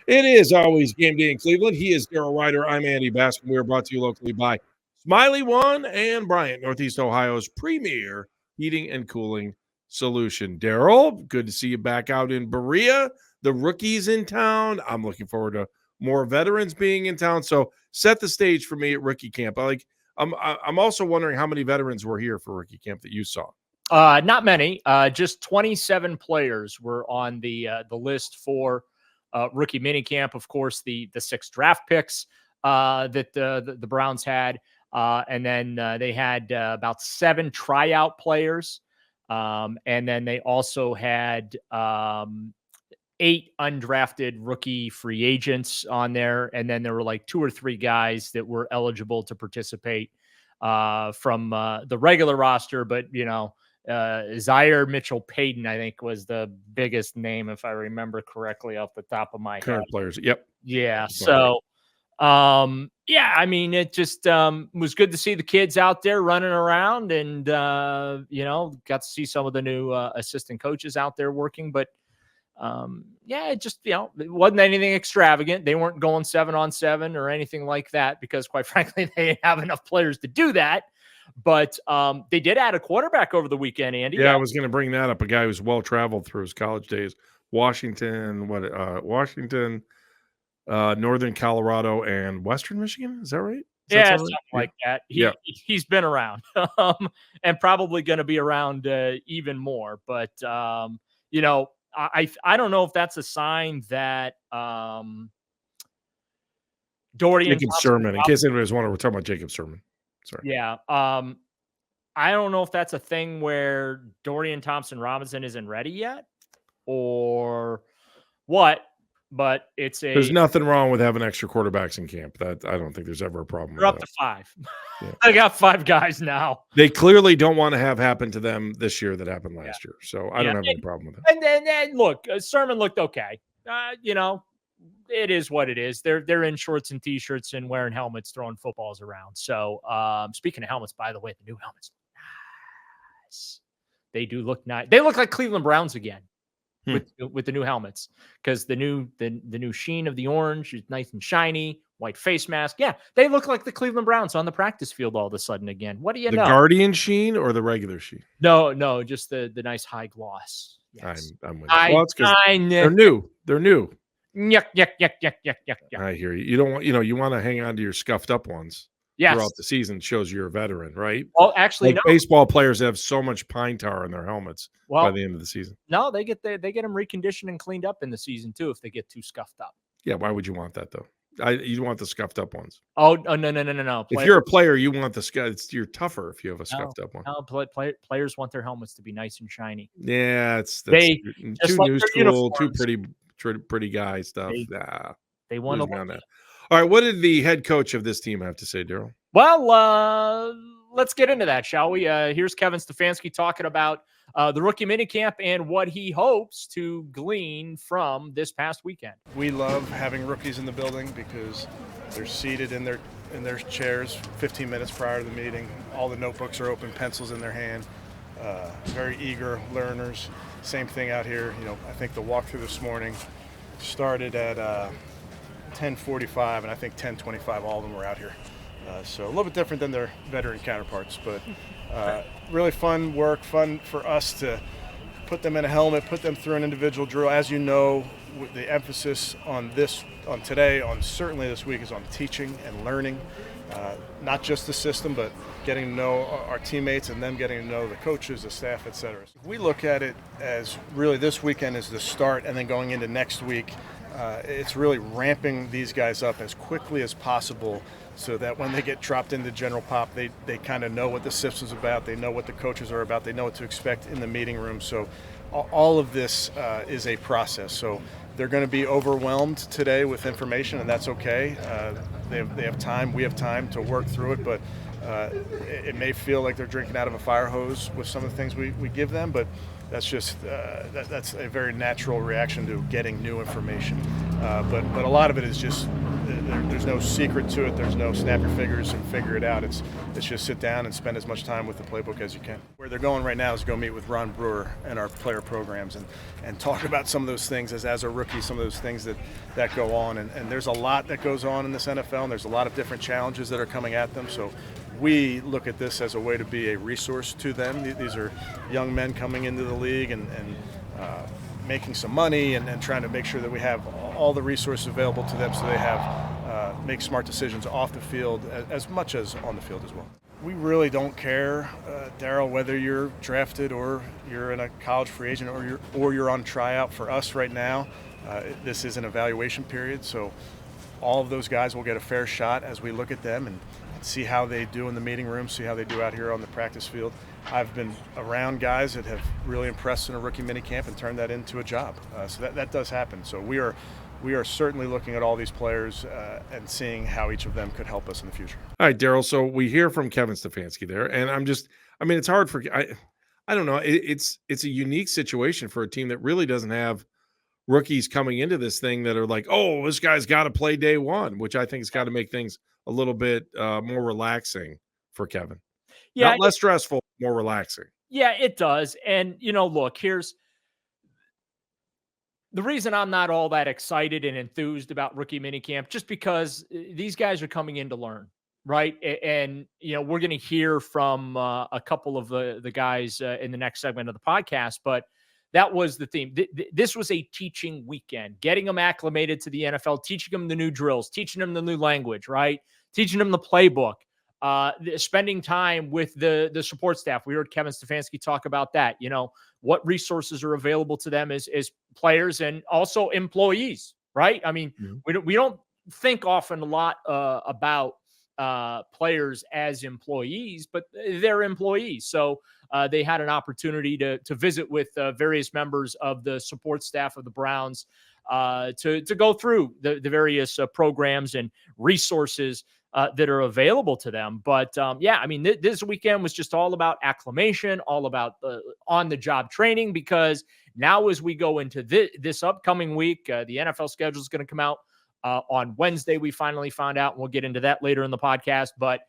It is always game day in Cleveland. He is Daryl Ryder. I'm Andy Baskin. We are brought to you locally by Smiley One and Bryant, Northeast Ohio's premier heating and cooling solution. Daryl, good to see you back out in Berea. The rookies in town. I'm looking forward to more veterans being in town. So set the stage for me at rookie camp. I'm also wondering how many veterans were here for rookie camp that you saw. Not many. Just 27 players were on the list for rookie minicamp. Of course, the 6 draft picks that the Browns had, and then they had about 7 tryout players, and then they also had 8 undrafted rookie free agents on there, and then there were like 2 or 3 guys that were eligible to participate from the regular roster, but Zaire Mitchell Payton, I think, was the biggest name, if I remember correctly, off the top of my head. Current players, yep. Yeah. So, I mean, it just was good to see the kids out there running around, and got to see some of the new assistant coaches out there working. But it just it wasn't anything extravagant. They weren't going 7-on-7 or anything like that because, quite frankly, they didn't have enough players to do that. But they did add a quarterback over the weekend, Andy. Yeah, I was going to bring that up. A guy who's well-traveled through his college days. Washington, Northern Colorado, and Western Michigan. Is that right? Something like that. He's been around and probably going to be around even more. But, I don't know if that's a sign that Doherty Jacob Sherman, in case anybody's wondering, we're talking about Jacob Sherman. Sorry. Yeah. I don't know if that's a thing where Dorian Thompson-Robinson isn't ready yet or what, but there's nothing wrong with having extra quarterbacks in camp. That I don't think there's ever a problem with that. Up to 5. Yeah. I got 5 guys now. They clearly don't want to have happen to them this year that happened last year. So I don't have any problem with that. And then look, Sermon looked okay. It is what it is. They're in shorts and t-shirts and wearing helmets, throwing footballs around. So speaking of helmets, by the way, the new helmets, nice. They do look nice. They look like Cleveland Browns again with the new helmets because the new sheen of the orange is nice and shiny. White face mask. Yeah, they look like the Cleveland Browns on the practice field all of a sudden again. What do you know? The Guardian sheen or the regular sheen? No, just the nice high gloss. Yes. I'm with you. Well, it's because they're new. They're new. Yuck. I hear you. You don't want, you want to hang on to your scuffed up ones throughout the season. Shows you're a veteran, right? Well, actually, no. Baseball players have so much pine tar in their helmets by the end of the season. No, they get them reconditioned and cleaned up in the season too if they get too scuffed up. Yeah, why would you want that though? You want the scuffed up ones. Oh no. If you're a player, you want you're tougher if you have a scuffed up one. No, players want their helmets to be nice and shiny. Yeah, too new school, too pretty guy stuff. They want to on that. All right, what did the head coach of this team have to say, Daryl? Well, let's get into that, shall we? Here's Kevin Stefanski talking about the rookie minicamp and what he hopes to glean from this past weekend. We love having rookies in the building because they're seated in their chairs 15 minutes prior to the meeting. All the notebooks are open, pencils in their hand. Very eager learners. Same thing out here. I think the walkthrough this morning started at 10:45, and I think 10:25 all of them were out here. So a little bit different than their veteran counterparts, but really fun work, fun for us to put them in a helmet, put them through an individual drill. As you know, the emphasis on certainly this week is on teaching and learning, not just the system, but getting to know our teammates and them getting to know the coaches, the staff, et cetera. We look at it as really this weekend is the start, and then going into next week, it's really ramping these guys up as quickly as possible so that when they get dropped into general pop, they kind of know what the system's about, they know what the coaches are about, they know what to expect in the meeting room. So all of this is a process. So they're going to be overwhelmed today with information, and that's okay. They have time, we have time to work through it, but it may feel like they're drinking out of a fire hose with some of the things we give them, but that's just that's a very natural reaction to getting new information. But a lot of it is just there's no secret to it. There's no snap your fingers and figure it out. It's just sit down and spend as much time with the playbook as you can. Where they're going right now is go meet with Ron Brewer and our player programs and talk about some of those things as a rookie, some of those things that go on. And there's a lot that goes on in this NFL, and there's a lot of different challenges that are coming at them. So we look at this as a way to be a resource to them. These are young men coming into the league and making some money and trying to make sure that we have all the resources available to them so they have make smart decisions off the field as much as on the field as well. We really don't care, Daryl, whether you're drafted or you're in a college free agent or you're on tryout. For us right now, this is an evaluation period, so all of those guys will get a fair shot as we look at them and see how they do in the meeting room, see how they do out here on the practice field. I've been around guys that have really impressed in a rookie minicamp and turned that into a job. So that does happen. So we are certainly looking at all these players and seeing how each of them could help us in the future. All right, Daryl. So we hear from Kevin Stefanski there, and it's hard for I don't know. It's a unique situation for a team that really doesn't have rookies coming into this thing that are like, oh, this guy's got to play day one, which I think has got to make things a little bit more relaxing for Kevin. Yeah, not less stressful, more relaxing. Yeah, it does. And look, here's the reason I'm not all that excited and enthused about rookie minicamp, just because these guys are coming in to learn, right? And we're going to hear from a couple of the guys in the next segment of the podcast, but that was the theme. This was a teaching weekend, getting them acclimated to the NFL, teaching them the new drills, teaching them the new language, right? Teaching them the playbook, spending time with the support staff. We heard Kevin Stefanski talk about that. What resources are available to them as players and also employees, right? I mean, we don't think often a lot about players as employees, but they're employees. So they had an opportunity to visit with various members of the support staff of the Browns to go through the various programs and resources that are available to them. But this weekend was just all about acclimation, all about on-the-job training, because now as we go into this upcoming week, the NFL schedule is going to come out on Wednesday. We finally found out, and we'll get into that later in the podcast. But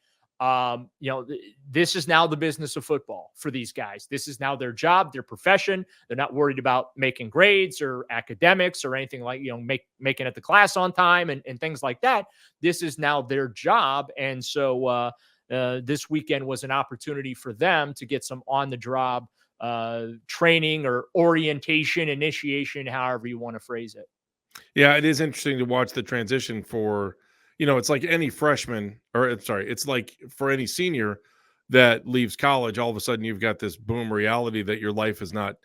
this is now the business of football for these guys. This is now their job, their profession. They're not worried about making grades or academics or anything like, making it to class on time and things like that. This is now their job. And so this weekend was an opportunity for them to get some on-the-job training or orientation, initiation, however you want to phrase it. Yeah, it is interesting to watch the transition for it's like any freshman, it's like for any senior that leaves college, all of a sudden you've got this boom reality that your life is not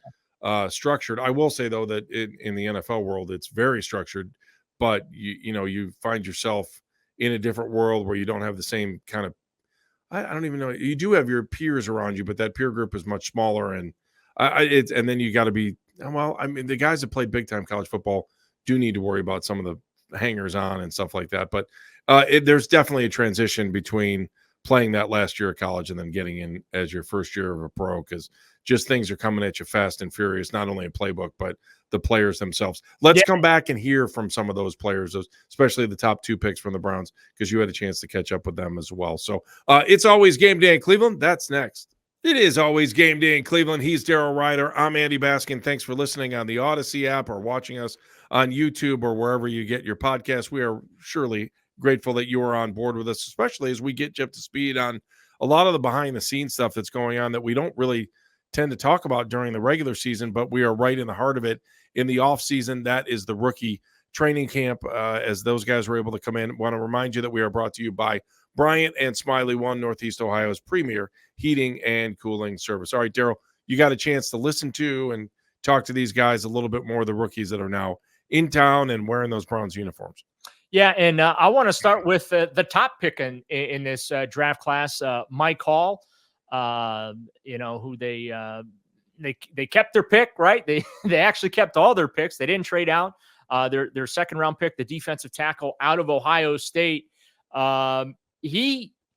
structured. I will say, though, that in the NFL world, it's very structured, but you find yourself in a different world where you don't have the same kind of, I don't even know. You do have your peers around you, but that peer group is much smaller. And and then you got to be, the guys that played big time college football do need to worry about some of the hangers on and stuff like that. But there's definitely a transition between playing that last year of college and then getting in as your first year of a pro, because just things are coming at you fast and furious, not only in playbook, but the players themselves. Let's come back and hear from some of those players, especially the top two picks from the Browns, because you had a chance to catch up with them as well. So it's always game day in Cleveland. That's next. It is always game day in Cleveland. He's Daryl Ryder. I'm Andy Baskin. Thanks for listening on the Odyssey app or watching us on YouTube or wherever you get your podcast. We are surely grateful that you are on board with us, especially as we get you up to speed on a lot of the behind-the-scenes stuff that's going on that we don't really tend to talk about during the regular season, but we are right in the heart of it in the off-season. That is the rookie training camp, as those guys were able to come in. I want to remind you that we are brought to you by Bryant and Smiley One, Northeast Ohio's premier heating and cooling service. All right, Daryl, you got a chance to listen to and talk to these guys a little bit more, the rookies that are now in town and wearing those Browns uniforms. Yeah, and I want to start with the top pick in this draft class, Mike Hall. Who they kept their pick, right? They actually kept all their picks. They didn't trade out. Their second round pick, the defensive tackle out of Ohio State.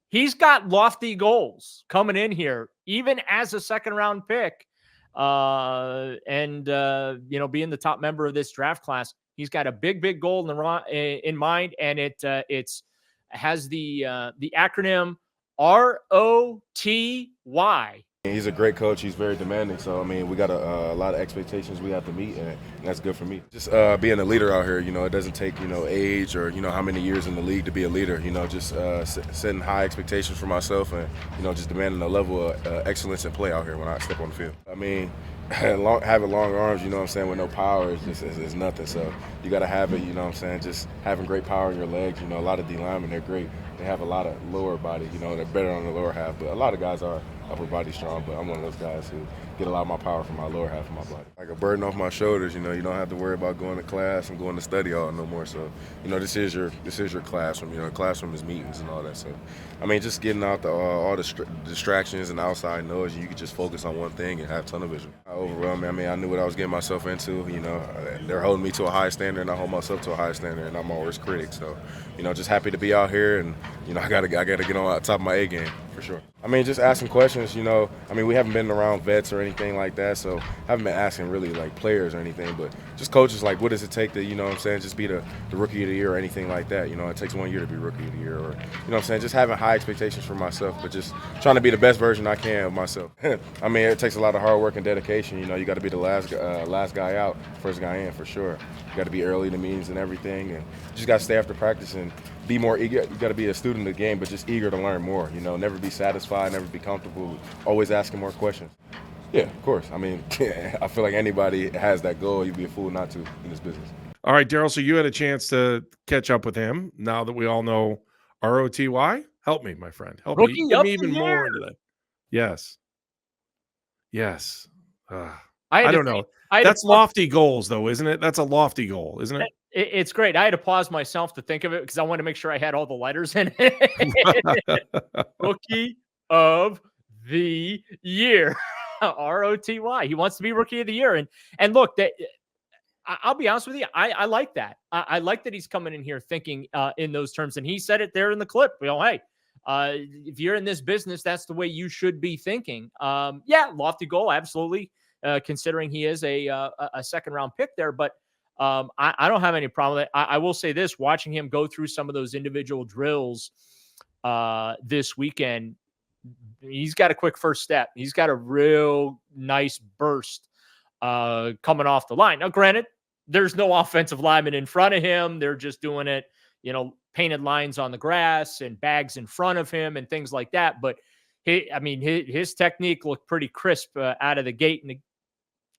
He's got lofty goals coming in here, even as a second round pick. Being the top member of this draft class. He's got a big goal in mind, and it's has the acronym ROTY. He's a great coach. He's very demanding. So, I mean, we got a lot of expectations we have to meet, and that's good for me. Just being a leader out here, it doesn't take, age or, how many years in the league to be a leader. Just setting high expectations for myself and, just demanding a level of excellence and play out here when I step on the field. I mean, having long arms, with no power is nothing. So you got to have it, just having great power in your legs. A lot of D linemen, they're great. They have a lot of lower body, they're better on the lower half. But a lot of guys are upper body strong, but I'm one of those guys who get a lot of my power from my lower half of my body. Like a burden off my shoulders, you don't have to worry about going to class and going to study all no more. So, this is your classroom. The classroom is meetings and all that. So, I mean, just getting out all the distractions and outside noise, you can just focus on one thing and have tunnel vision. Overwhelming. I mean, I knew what I was getting myself into. They're holding me to a high standard, and I hold myself to a high standard, and I'm my worst critic. So, just happy to be out here, and I gotta get on top of my A game for sure. I mean, just asking questions. I mean, we haven't been around vets or anything like that, so haven't been asking really like players or anything, but just coaches like, what does it take to, just be the rookie of the year or anything like that. It takes 1 year to be rookie of the year, or just having high expectations for myself, but just trying to be the best version I can of myself. I mean, it takes a lot of hard work and dedication. You got to be the last guy out, first guy in for sure. You got to be early to meetings and everything, and you just got to stay after practice and be more eager. You got to be a student of the game, but just eager to learn more. Never be satisfied, never be comfortable, always asking more questions. Yeah, of course. I mean, I feel like anybody has that goal. You'd be a fool not to in this business. All right, Daryl, so you had a chance to catch up with him now that we all know ROTY. Help me, my friend. Help Rookie me. Get of me the even more year. into that. Yes. I don't know. That's lofty goals, though, isn't it? That's a lofty goal, isn't it? It's great. I had to pause myself to think of it because I wanted to make sure I had all the letters in it. Rookie of the year. ROTY. He wants to be rookie of the year. And look, I'll be honest with you. I like that. I like that he's coming in here thinking in those terms. And he said it there in the clip. Hey, if you're in this business, that's the way you should be thinking. Yeah, lofty goal. Absolutely. Considering he is a second round pick there, but I don't have any problem with it. I will say this, watching him go through some of those individual drills this weekend, he's got a quick first step. He's got a real nice burst coming off the line. Now, granted, there's no offensive lineman in front of him. They're just doing it, painted lines on the grass and bags in front of him and things like that. But his technique looked pretty crisp out of the gate. And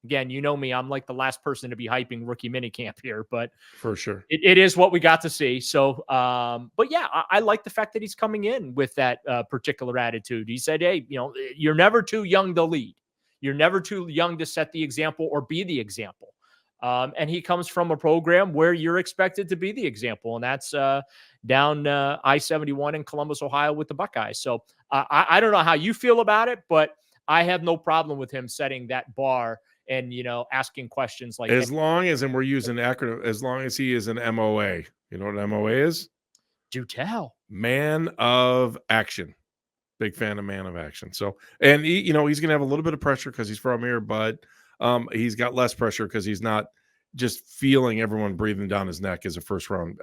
again, me, I'm like the last person to be hyping rookie minicamp here, but for sure, it is what we got to see. So, but yeah, I like the fact that he's coming in with that particular attitude. He said, hey, you're never too young to lead. You're never too young to set the example or be the example. And he comes from a program where you're expected to be the example, and that's down I-71 in Columbus, Ohio with the Buckeyes. So I don't know how you feel about it, but I have no problem with him setting that bar and, asking questions like as long as, and we're using acronym, as long as he is an MOA. You know what an MOA is? Do tell. Man of action. Big fan of man of action. So, and he's going to have a little bit of pressure because he's from here, but he's got less pressure because he's not just feeling everyone breathing down his neck as a first round,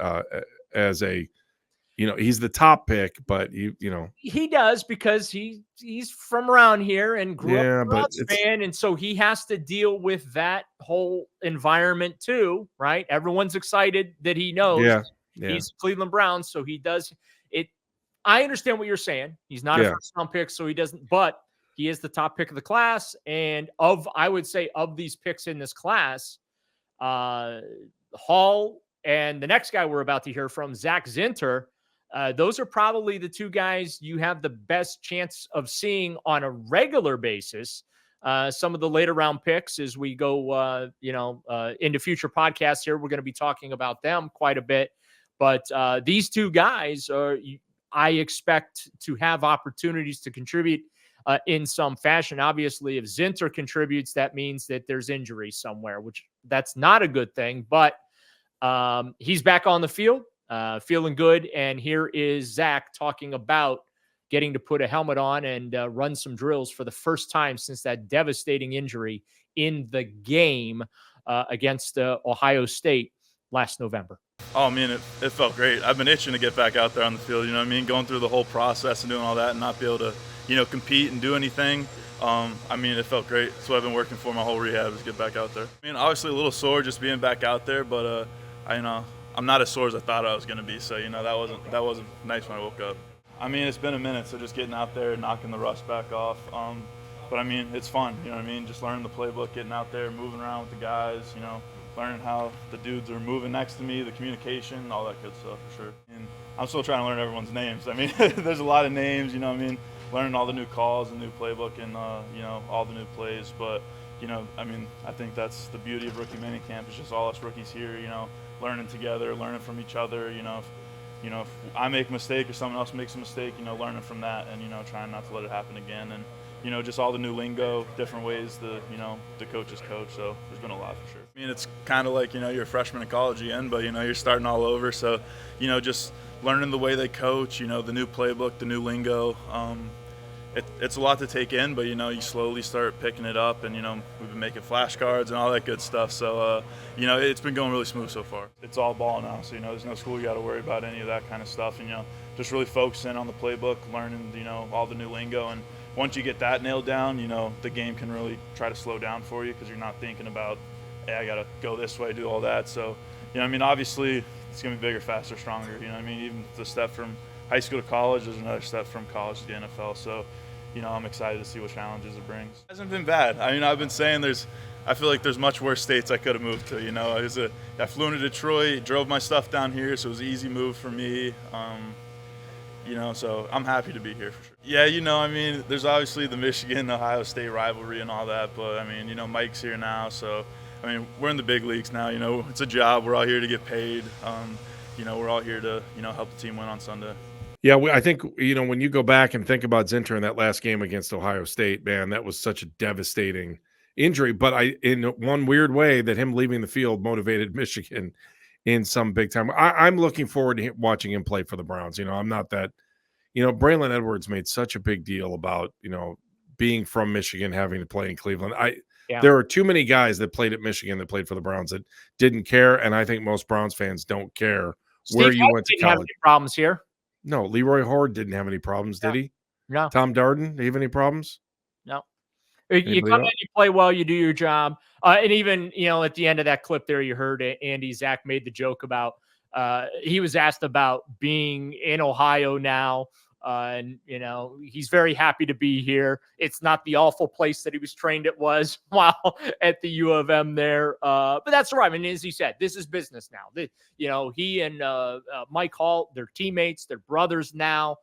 he's the top pick, but he does because he's from around here and grew up a Browns fan, and so he has to deal with that whole environment too, right? Everyone's excited that he knows he's Cleveland Browns, so he does it. I understand what you're saying. He's not a first round pick, so he doesn't, but he is the top pick of the class, and I would say of these picks in this class, Hall and the next guy we're about to hear from, Zack Zinter. Those are probably the two guys you have the best chance of seeing on a regular basis. Some of the later round picks as we go, into future podcasts here, we're going to be talking about them quite a bit. But these two guys I expect to have opportunities to contribute in some fashion. Obviously, if Zinter contributes, that means that there's injury somewhere, which that's not a good thing. But he's back on the field. Feeling good. And here is Zach talking about getting to put a helmet on and run some drills for the first time since that devastating injury in the game against Ohio State last November? Oh, man, it felt great. I've been itching to get back out there on the field, you know what I mean? Going through the whole process and doing all that and not be able to, you know, compete and do anything. I mean, it felt great. That's what I've been working for my whole rehab, is get back out there. I mean, obviously a little sore just being back out there, but, you know, I'm not as sore as I thought I was going to be. So, you know, that wasn't nice when I woke up. I mean, it's been a minute, so just getting out there, knocking the rust back off. But, I mean, it's fun, you know what I mean? Just learning the playbook, getting out there, moving around with the guys, you know, learning how the dudes are moving next to me, the communication, all that good stuff for sure. And I'm still trying to learn everyone's names. I mean, there's a lot of names, you know what I mean? Learning all the new calls and new playbook and, you know, all the new plays. But, you know, I mean, I think that's the beauty of rookie minicamp, is just all us rookies here, you know, learning together, learning from each other, you know, if I make a mistake or someone else makes a mistake, you know, learning from that and, you know, trying not to let it happen again. And, you know, just all the new lingo, different ways the coaches coach. So there's been a lot for sure. I mean, it's kind of like, you know, you're a freshman in college again, but, you know, you're starting all over. So, you know, just learning the way they coach, you know, the new playbook, the new lingo. It's a lot to take in, but, you know, you slowly start picking it up, and, you know, we've been making flashcards and all that good stuff. So, you know, it's been going really smooth so far. It's all ball now, so, you know, there's no school you got to worry about any of that kind of stuff. And, you know, just really focusing on the playbook, learning, you know, all the new lingo. And once you get that nailed down, you know, the game can really try to slow down for you, because you're not thinking about, hey, I got to go this way, do all that. So, you know, I mean, obviously it's going to be bigger, faster, stronger. You know what I mean? Even the step from high school to college, there's another step from college to the NFL. So, you know, I'm excited to see what challenges it brings. It hasn't been bad. I mean, I've been saying I feel like there's much worse states I could have moved to. You know, I flew into Detroit, drove my stuff down here, so it was an easy move for me. You know, so I'm happy to be here for sure. Yeah, you know, I mean, there's obviously the Michigan-Ohio State rivalry and all that, but, I mean, you know, Mike's here now, so, I mean, we're in the big leagues now. You know, it's a job. We're all here to get paid. You know, we're all here to, you know, help the team win on Sunday. Yeah, I think, you know, when you go back and think about Zinter in that last game against Ohio State, man, that was such a devastating injury. But in one weird way, that him leaving the field motivated Michigan in some big time. I'm looking forward to watching him play for the Browns. You know, I'm not that, you know, Braylon Edwards made such a big deal about, you know, being from Michigan, having to play in Cleveland. There are too many guys that played at Michigan that played for the Browns that didn't care. And I think most Browns fans don't care where you went to college. Have any problems here? No, Leroy Horde didn't have any problems, did he? No. Tom Darden, did he have any problems? No. You come in, you play well, you do your job. And even, you know, at the end of that clip there, you heard Andy, Zach made the joke about, he was asked about being in Ohio now. And, you know, he's very happy to be here. It's not the awful place that he was trained it was while at the U of M there. But that's right. I mean, as he said, this is business now. You know, he and Mike Hall, they're teammates, they're brothers now.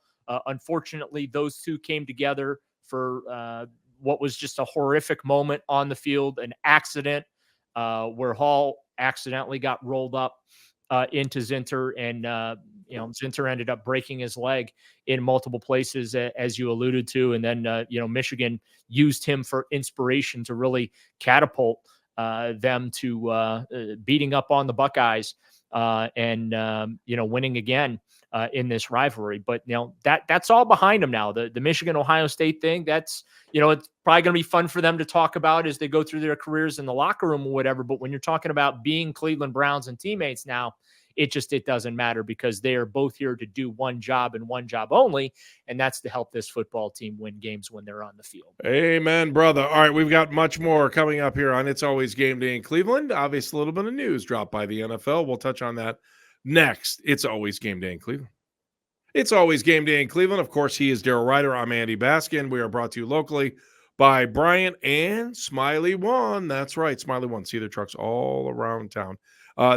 Unfortunately, those two came together for what was just a horrific moment on the field, an accident where Hall accidentally got rolled up into Zinter, and you know, Zinter ended up breaking his leg in multiple places, as you alluded to. And then, you know, Michigan used him for inspiration to really catapult them to beating up on the Buckeyes and, you know, winning again in this rivalry. But, you know, that's all behind them now. The Michigan-Ohio State thing, that's, you know, it's probably going to be fun for them to talk about as they go through their careers in the locker room or whatever. But when you're talking about being Cleveland Browns and teammates now, it doesn't matter, because they are both here to do one job and one job only, and that's to help this football team win games when they're on the field. Amen, brother. All right, we've got much more coming up here on It's Always Game Day in Cleveland. Obviously, a little bit of news dropped by the NFL. We'll touch on that next. It's Always Game Day in Cleveland. It's Always Game Day in Cleveland. Of course, he is Daryl Ryder. I'm Andy Baskin. We are brought to you locally by Bryant and Smiley One. That's right, Smiley One. See their trucks all around town.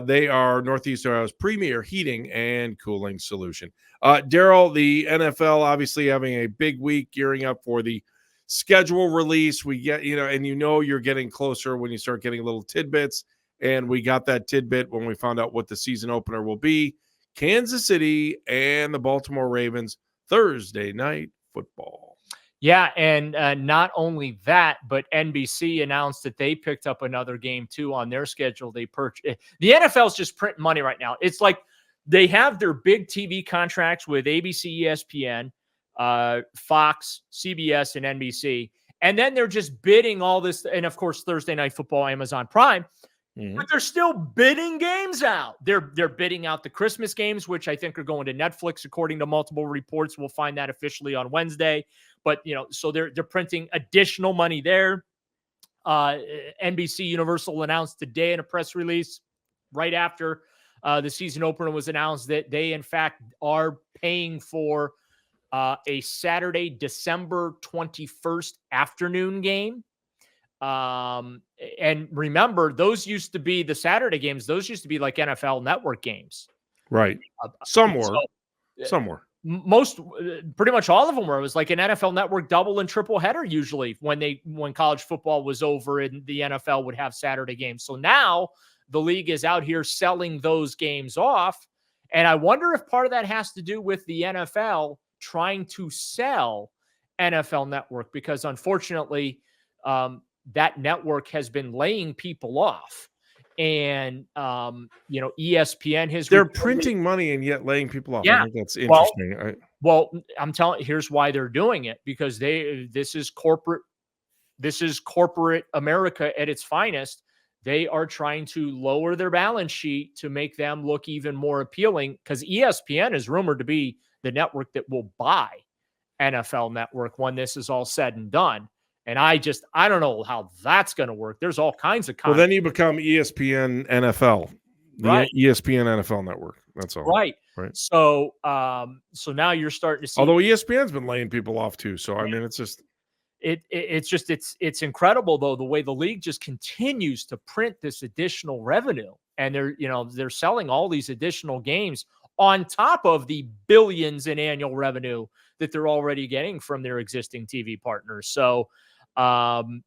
They are Northeast Ohio's premier heating and cooling solution. Daryl, the NFL obviously having a big week, gearing up for the schedule release. We get, you know, and you know you're getting closer when you start getting little tidbits. And we got that tidbit when we found out what the season opener will be. Kansas City and the Baltimore Ravens, Thursday night football. Yeah, and not only that, but NBC announced that they picked up another game too on their schedule. They purchased. The NFL's just printing money right now. It's like they have their big TV contracts with ABC, ESPN, Fox, CBS, and NBC, and then they're just bidding all this. And of course, Thursday night football, Amazon Prime. but they're still bidding games out. They're bidding out the Christmas games, which I think are going to Netflix, according to multiple reports. We'll find that officially on Wednesday. But so they're printing additional money there. NBC Universal announced today in a press release, right after the season opener was announced, that they in fact are paying for a Saturday, December 21st afternoon game. And remember, those used to be the Saturday games. Those used to be like NFL Network games. Right. Some were. Most, pretty much all of them were. It was like an NFL Network double and triple header usually when college football was over and the NFL would have Saturday games. So now the league is out here selling those games off. And I wonder if part of that has to do with the NFL trying to sell NFL Network, because unfortunately, that network has been laying people off. And, ESPN has... They're printing money and yet laying people off. Yeah. I think that's interesting. Well, I'm telling you, here's why they're doing it, because this is corporate America at its finest. They are trying to lower their balance sheet to make them look even more appealing, because ESPN is rumored to be the network that will buy NFL Network when this is all said and done. And I don't know how that's going to work. There's all kinds of content. Well, then you become ESPN NFL, right? ESPN NFL Network. That's all. Right. So, so now you're starting to see. Although ESPN's been laying people off too. So I mean, it's just it's incredible though, the way the league just continues to print this additional revenue, and they're selling all these additional games on top of the billions in annual revenue that they're already getting from their existing TV partners. So,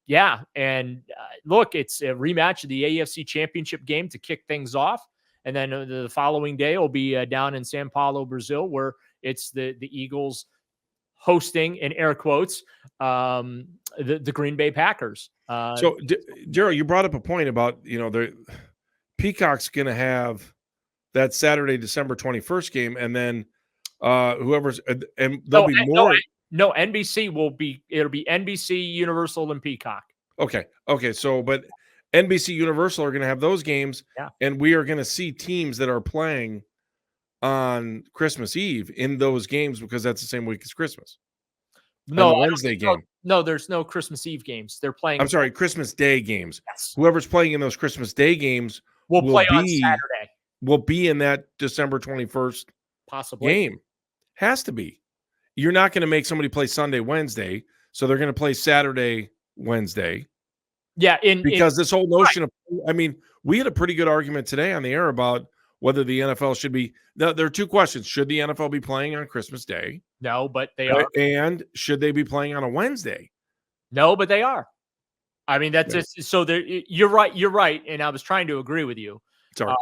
yeah. And look, it's a rematch of the AFC Championship game to kick things off. And then the following day will be down in Sao Paulo, Brazil, where it's the Eagles hosting, in air quotes, the Green Bay Packers. So, Daryl, you brought up a point about, the Peacock's going to have that Saturday, December 21st game, and then whoever's and there'll be more. No, NBC it'll be NBC, Universal, and Peacock. Okay. So, but NBC, Universal are going to have those games, and we are going to see teams that are playing on Christmas Eve in those games, because that's the same week as Christmas. No, Wednesday game. No, there's no Christmas Eve games. They're playing. I'm sorry, Christmas Day games. Yes. Whoever's playing in those Christmas Day games will play on Saturday. Will be in that December 21st possibly game. Has to be. You're not going to make somebody play Sunday, Wednesday, so they're going to play Saturday, Wednesday. Yeah, because this whole notion of, I mean, we had a pretty good argument today on the air about whether the NFL should be. There are two questions: should the NFL be playing on Christmas Day? No, but they are. And should they be playing on a Wednesday? No, but they are. I mean, that's just so. You're right. You're right, and I was trying to agree with you. Sorry.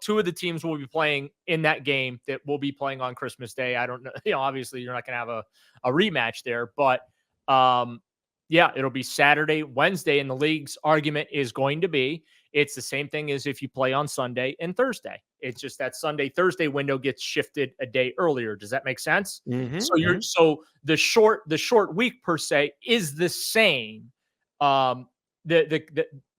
Two of the teams will be playing in that game that will be playing on Christmas Day. I don't know. Obviously you're not going to have a rematch there, but it'll be Saturday, Wednesday, and the league's argument is going to be it's the same thing as if you play on Sunday and Thursday. It's just that Sunday, Thursday window gets shifted a day earlier. Does that make sense? Mm-hmm. So the short week per se is the same.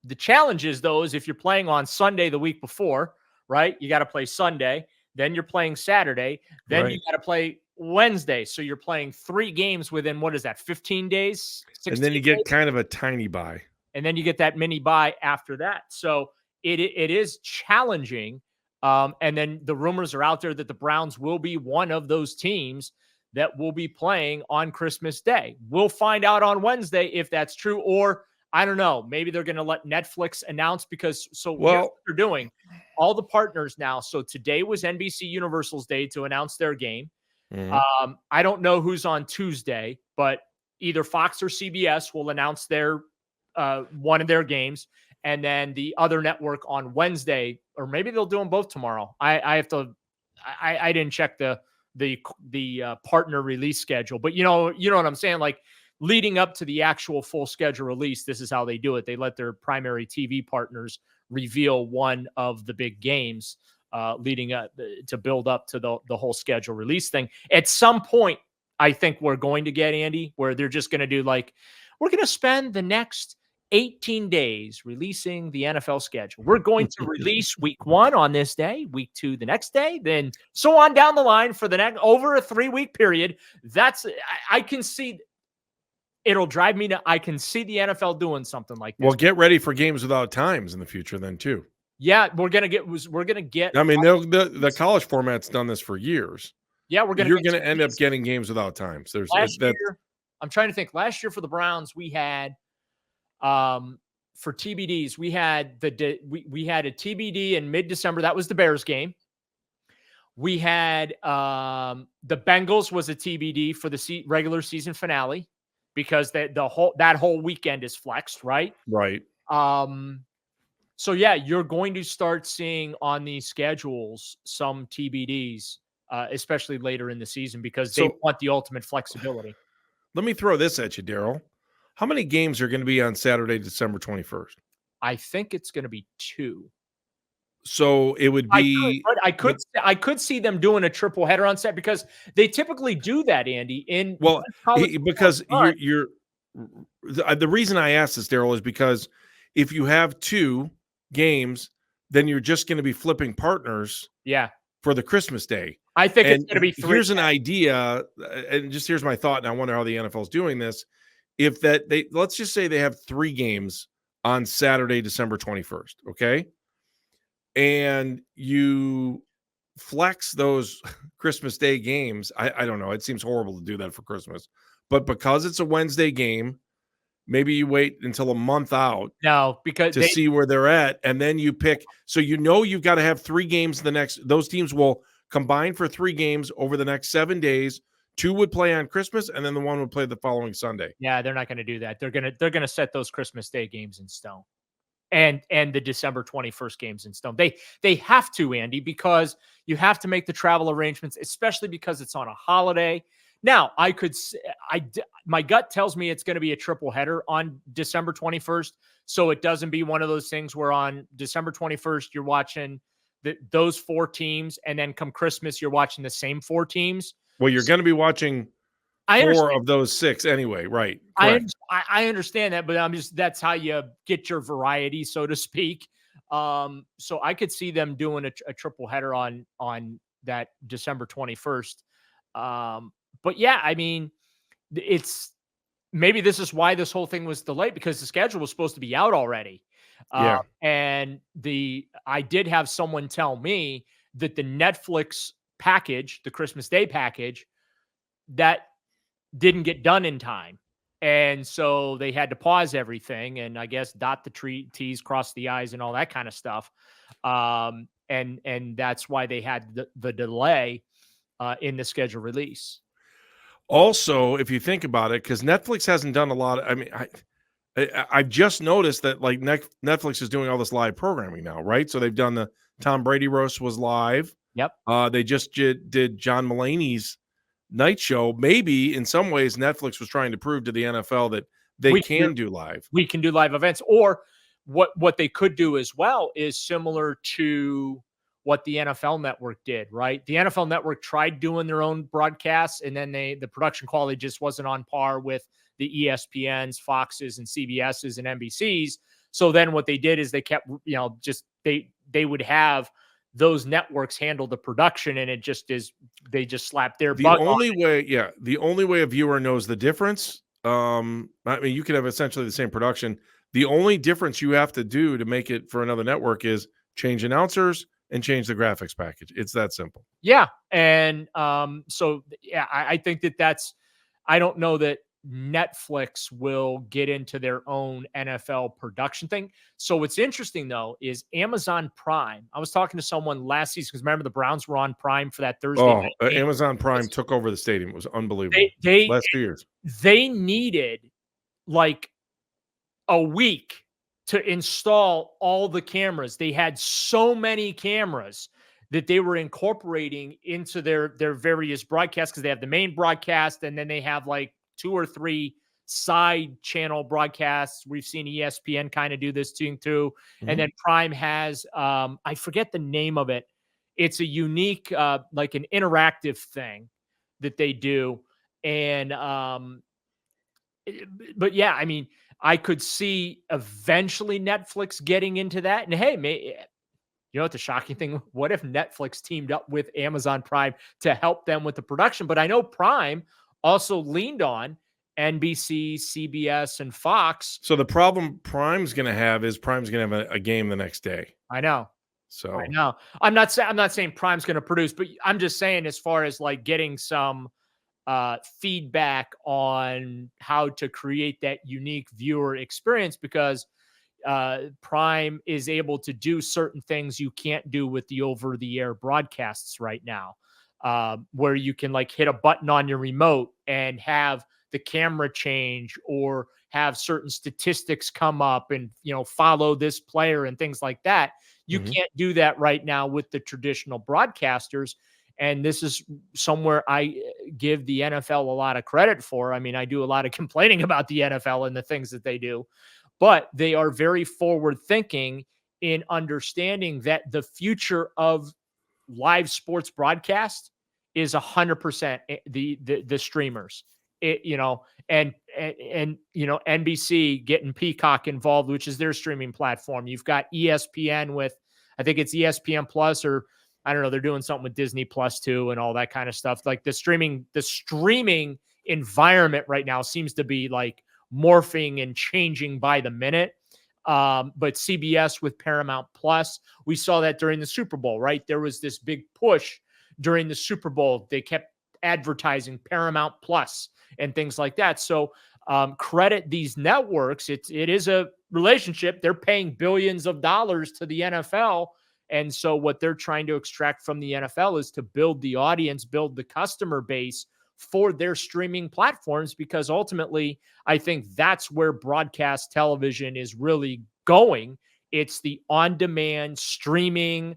The challenge is, though, is if you're playing on Sunday the week before, right? You got to play Sunday, then you're playing Saturday, then you got to play Wednesday. So you're playing 3 games within, 15 days? And then you get kind of a tiny bye. And then you get that mini bye after that. So it is challenging. And then the rumors are out there that the Browns will be one of those teams that will be playing on Christmas Day. We'll find out on Wednesday if that's true, or I don't know. Maybe they're going to let Netflix announce, because here's what they're doing. All the partners now. So today was NBC Universal's day to announce their game. Mm-hmm. I don't know who's on Tuesday, but either Fox or CBS will announce their one of their games, and then the other network on Wednesday, or maybe they'll do them both tomorrow. I have to. I didn't check the partner release schedule, but you know what I'm saying, like. Leading up to the actual full schedule release, this is how they do it. They let their primary TV partners reveal one of the big games leading up to build up to the whole schedule release thing. At some point, I think we're going to get, Andy, where they're just going to do like, we're going to spend the next 18 days releasing the NFL schedule. We're going to release week 1 on this day, week 2 the next day, then so on down the line for the next over a 3-week period. I can see it'll drive me to. I can see the NFL doing something like this. Well, get ready for games without times in the future then too. Yeah, we're gonna get. I mean, the college format's done this for years. Yeah, you're gonna end up getting games without times. I'm trying to think. Last year for the Browns, we had for TBDs, we had we had a TBD in mid-December. That was the Bears game. We had the Bengals was a TBD for the regular season finale because that whole weekend is flexed, right? Right. So yeah, you're going to start seeing on these schedules some TBDs, especially later in the season because they want the ultimate flexibility. Let me throw this at you, Daryl. How many games are going to be on Saturday, December 21st? I think it's going to be 2. So it would be. I could see them doing a triple header on set because they typically do that, Andy. Because you're the reason I asked this, Daryl, is because if you have 2 games, then you're just going to be flipping partners. Yeah. For the Christmas day. I think it's going to be 3. Here's an idea, and just here's my thought, and I wonder how the NFL is doing this. If let's just say they have 3 games on Saturday, December 21st, okay? And you flex those Christmas Day games. I don't know. It seems horrible to do that for Christmas. But because it's a Wednesday game, maybe you wait until a month out. No, because to see where they're at, and then you pick. So you've got to have 3 games those teams will combine for 3 games over the next 7 days. 2 would play on Christmas, and then the 1 would play the following Sunday. Yeah, they're not going to do that. They're gonna set those Christmas Day games in stone, and the December 21st games in stone. They have to, Andy, because you have to make the travel arrangements, especially because it's on a holiday. Now, my gut tells me it's going to be a triple header on December 21st, so it doesn't be one of those things where on December 21st you're watching those 4 teams, and then come Christmas you're watching the same 4 teams. Well, you're going to be watching 4 of those 6 anyway, right? I understand that, but that's how you get your variety, so to speak. So I could see them doing a triple header on that December 21st. But yeah, I mean, maybe this is why this whole thing was delayed, because the schedule was supposed to be out already. And I did have someone tell me that the Netflix package, the Christmas Day package, that didn't get done in time. And so they had to pause everything and I guess dot the T's, cross the I's and all that kind of stuff. And that's why they had the delay in the schedule release. Also, if you think about it, because Netflix hasn't done a lot. I mean, I've just noticed that like Netflix is doing all this live programming now, right? So they've done the Tom Brady roast was live. Yep. They just did John Mulaney's night show. Maybe in some ways Netflix was trying to prove to the NFL that we can do live. We can do live events. Or what they could do as well is similar to what the NFL Network did, right? The NFL Network tried doing their own broadcasts, and then the production quality just wasn't on par with the ESPNs, Foxes, and CBSs and NBCs. So then what they did is they kept, they would have those networks handle the production, and it just is, they just slapped their the only way a viewer knows the difference. I mean, you could have essentially the same production. The only difference you have to do to make it for another network is change announcers and change the graphics package. It's that simple. Yeah. And so, yeah, I think I don't know that Netflix will get into their own NFL production thing. So what's interesting, though, is Amazon Prime. I was talking to someone last season, because remember the Browns were on Prime for that Thursday night game. Amazon Prime took over the stadium. It was unbelievable. Last 2 years. They needed like a week to install all the cameras. They had so many cameras that they were incorporating into their various broadcasts, because they have the main broadcast, and then they have like 2 or 3 side channel broadcasts. We've seen ESPN kind of do this thing too. Mm-hmm. And then Prime has, I forget the name of it. It's a unique, like an interactive thing that they do. And, but yeah, I mean, I could see eventually Netflix getting into that. And hey, you know what the shocking thing? What if Netflix teamed up with Amazon Prime to help them with the production? But I know Prime also leaned on NBC, CBS, and Fox. So the problem Prime's going to have is Prime's going to have a game the next day. I know. So I know. I'm not saying Prime's going to produce, but I'm just saying as far as like getting some feedback on how to create that unique viewer experience, because Prime is able to do certain things you can't do with the over-the-air broadcasts right now, where you can like hit a button on your remote and have the camera change or have certain statistics come up and, you know, follow this player and things like that. You can't do that right now with the traditional broadcasters. And this is somewhere I give the NFL a lot of credit for. I mean, I do a lot of complaining about the NFL and the things that they do, but they are very forward thinking in understanding that the future of live sports broadcast is 100% the streamers. You know, and you know, NBC getting Peacock involved, which is their streaming platform. You've got ESPN with, I think it's ESPN Plus, or I don't know, they're doing something with Disney Plus too and all that kind of stuff. Like the streaming environment right now seems to be like morphing and changing by the minute. But CBS with Paramount Plus, we saw that during the Super Bowl, right? There was this big push during the Super Bowl. They kept advertising Paramount Plus and things like that. So credit these networks. It is a relationship. They're paying billions of dollars to the NFL. And so what they're trying to extract from the NFL is to build the audience, build the customer base for their streaming platforms, because ultimately I think that's where broadcast television is really going. It's the on-demand streaming,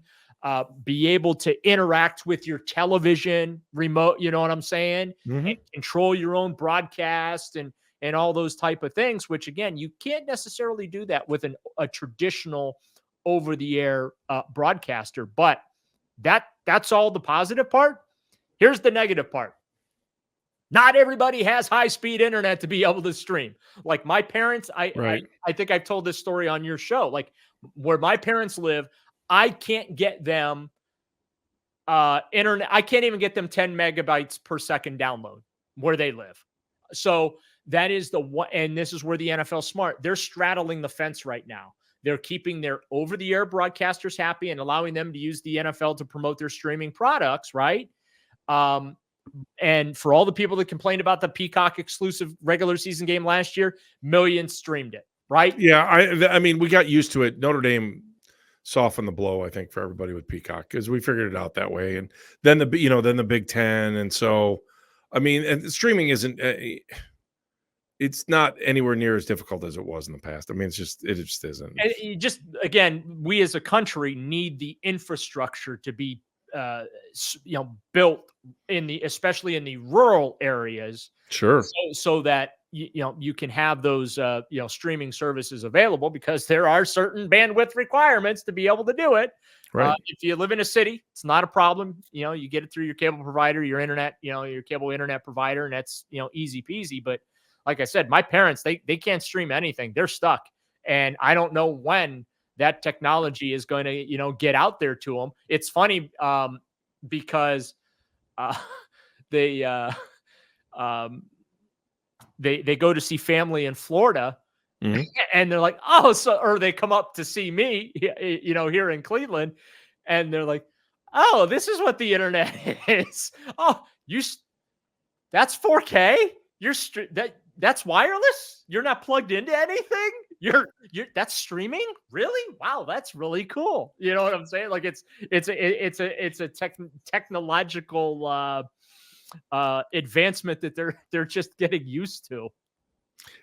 be able to interact with your television remote, you know what I'm saying? And control your own broadcast and all those type of things, which again, you can't necessarily do that with a traditional over-the-air broadcaster. But that's all the positive part. Here's the negative part. Not everybody has high-speed internet to be able to stream. Like my parents, I think I've told this story on your show. Like where my parents live, I can't get them internet. I can't even get them 10 megabytes per second download where they live. So that is the one. And this is where the NFL's smart. They're straddling the fence right now. They're keeping their over-the-air broadcasters happy and allowing them to use the NFL to promote their streaming products, right? And for all the people that complained about the Peacock exclusive regular season game last year, millions streamed it, right? Yeah, I mean, we got used to it. Notre Dame softened the blow, I think, for everybody with Peacock, because we figured it out that way. And then the Big Ten, and so I mean, and streaming isn't. It's not anywhere near as difficult as it was in the past. I mean, it just isn't. And again, we as a country need the infrastructure to be, built especially in the rural areas. Sure. So that you can have those streaming services available, because there are certain bandwidth requirements to be able to do it. Right. If you live in a city, it's not a problem. You get it through your cable provider, your internet, your cable internet provider, and that's easy peasy. But like I said, my parents, they can't stream anything. They're stuck. And I don't know when that technology is going to, get out there to them. It's funny because they go to see family in Florida, and they're like, or they come up to see me, here in Cleveland, and they're like, oh, this is what the internet is. Oh, that's 4K. That's wireless. You're not plugged into anything. That's streaming. Really? Wow, that's really cool. You know what I'm saying? Like it's a technological advancement that they're just getting used to.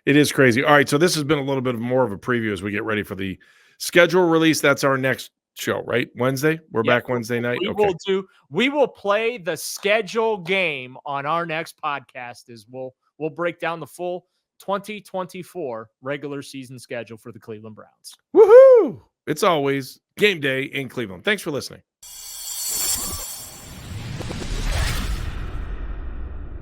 It is crazy. All right, so this has been a little bit more of a preview as we get ready for the schedule release. That's our next show, right? Wednesday. We're back Wednesday night. We will play the schedule game on our next podcast. We'll break down the full 2024 regular season schedule for the Cleveland Browns. Woohoo! It's always game day in Cleveland. Thanks for listening.